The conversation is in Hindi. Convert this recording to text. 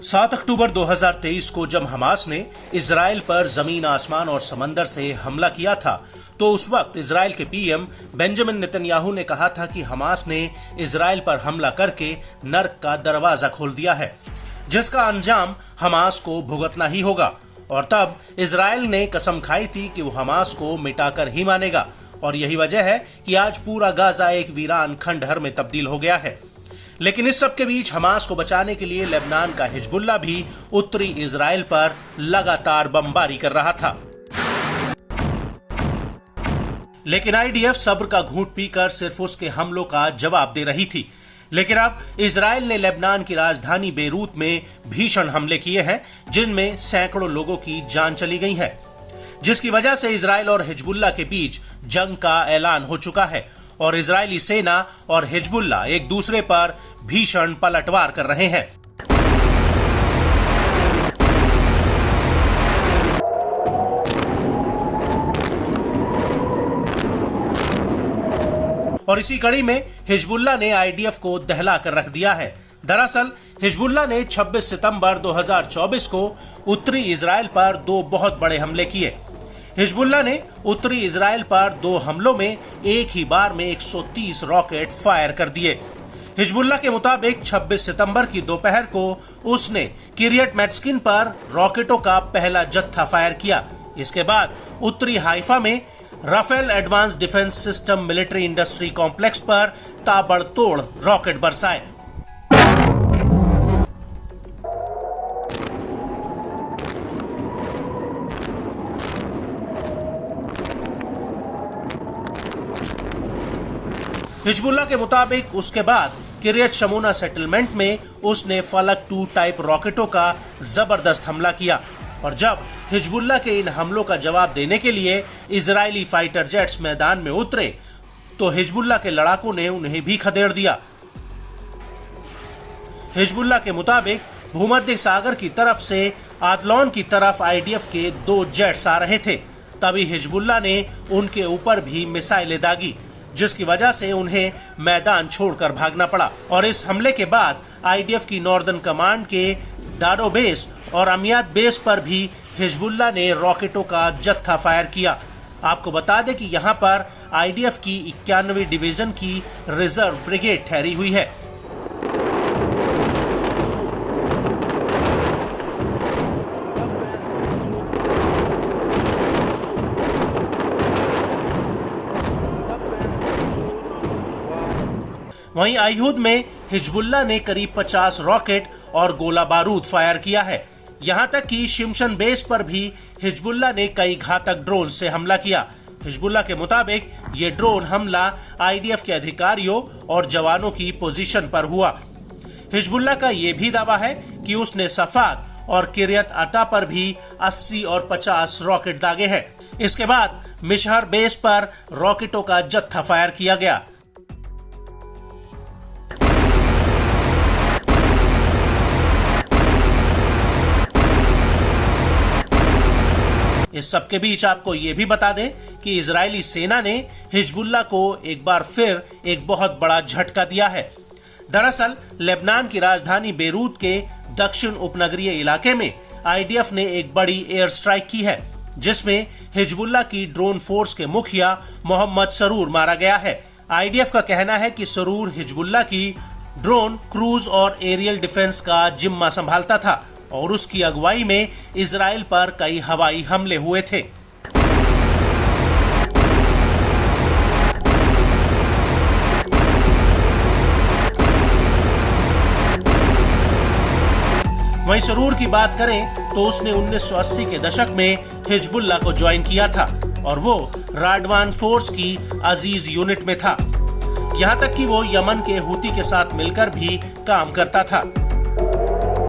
7 अक्टूबर 2023 को जब हमास ने इजराइल पर जमीन, आसमान और समंदर से हमला किया था, तो उस वक्त इजराइल के पीएम बेंजामिन नेतन्याहू ने कहा था कि हमास ने इजराइल पर हमला करके नर्क का दरवाजा खोल दिया है, जिसका अंजाम हमास को भुगतना ही होगा। और तब इजराइल ने कसम खाई थी कि वो हमास को मिटाकर ही मानेगा, और यही वजह है कि आज पूरा गाजा एक वीरान खंडहर में तब्दील हो गया है। लेकिन इस सब के बीच हमास को बचाने के लिए लेबनान का हिजबुल्लाह भी उत्तरी इजराइल पर लगातार बमबारी कर रहा था। लेकिन आईडीएफ सब्र का घूंट पीकर सिर्फ उसके हमलों का जवाब दे रही थी। लेकिन अब इजराइल ने लेबनान की राजधानी बेरूत में भीषण हमले किए हैं, जिनमें सैकड़ों लोगों की जान चली गई है, जिसकी वजह से इजराइल और हिजबुल्लाह के बीच जंग का ऐलान हो चुका है और इजरायली सेना और हिजबुल्लाह एक दूसरे पर भीषण पलटवार कर रहे हैं। और इसी कड़ी में हिजबुल्लाह ने आईडीएफ को दहला कर रख दिया है। दरअसल हिजबुल्लाह ने 26 सितंबर 2024 को उत्तरी इजराइल पर 2 बहुत बड़े हमले किए। हिजबुल्लाह ने उत्तरी इजराइल पर 2 हमलों में एक ही बार में 130 रॉकेट फायर कर दिए। हिजबुल्लाह के मुताबिक 26 सितंबर की दोपहर को उसने किरियत मैट्स्किन पर रॉकेटों का पहला जत्था फायर किया। इसके बाद उत्तरी हाइफा में Rafael advance defence system military industry complex पर ताबड़तोड़ रॉकेट बरसाए। हिजबुल्लाह के मुताबिक उसके बाद किरियत शमूना सेटलमेंट में उसने फलक 2 टाइप रॉकेटों का जबरदस्त हमला किया। और जब हिजबुल्लाह के इन हमलों का जवाब देने के लिए इजरायली फाइटर जेट्स मैदान में उतरे, तो हिजबुल्लाह के लड़ाकों ने उन्हें भी खदेड़ दिया। हिजबुल्लाह के मुताबिक भूमध्य सागर की तरफ से आदलौन की तरफ आईडीएफ के 2 जेट्स आ रहे थे। तभी हिजबुल्लाह ने उनके ऊपर भी मिसाइलें दागी, जिसकी वजह से उन्हें मैदान छोड़कर भागना पड़ा। और इस हमले के बाद आईडीएफ की नॉर्दर्न कमांड के डाडो बेस और अमियात बेस पर भी हिजबुल्लाह ने रॉकेटों का जत्था फायर किया। आपको बता दें कि यहां पर आईडीएफ की 91वीं डिवीजन की रिजर्व ब्रिगेड ठहरी हुई है। वहीं आयुध में हिजबुल्लाह ने करीब 50 रॉकेट और गोला बारूद फायर किया है। यहां तक कि शिमशन बेस पर भी हिजबुल्लाह ने कई घातक ड्रोन से हमला किया। हिजबुल्लाह के मुताबिक ये ड्रोन हमला आईडीएफ के अधिकारियों और जवानों की पोजीशन पर हुआ। हिजबुल्लाह का ये भी दावा है कि उसने सफाद और किरियत अता पर भी 80 और 50 रॉकेट दागे हैं। इसके बाद मिशहर बेस पर रॉकेटों का जत्था फायर किया गया। इस सब के बीच आपको ये भी बता दें कि इजरायली सेना ने हिजबुल्लाह को एक बार फिर एक बहुत बड़ा झटका दिया है। दरअसल लेबनान की राजधानी बेरूत के दक्षिण उपनगरीय इलाके में आईडीएफ ने एक बड़ी एयर स्ट्राइक की है, जिसमें हिजबुल्लाह की ड्रोन फोर्स के मुखिया मोहम्मद सरूर मारा गया है। आईडीएफ का कहना है कि सरूर हिजबुल्लाह की ड्रोन, क्रूज और एरियल डिफेंस का जिम्मा संभालता था और उसकी अगुवाई में इजराइल पर कई हवाई हमले हुए थे। वहीं सरूर की बात करें तो उसने 1980 के दशक में हिजबुल्लाह को ज्वाइन किया था और वो राडवान फोर्स की अजीज यूनिट में था। यहां तक कि वो यमन के हूती के साथ मिलकर भी काम करता था।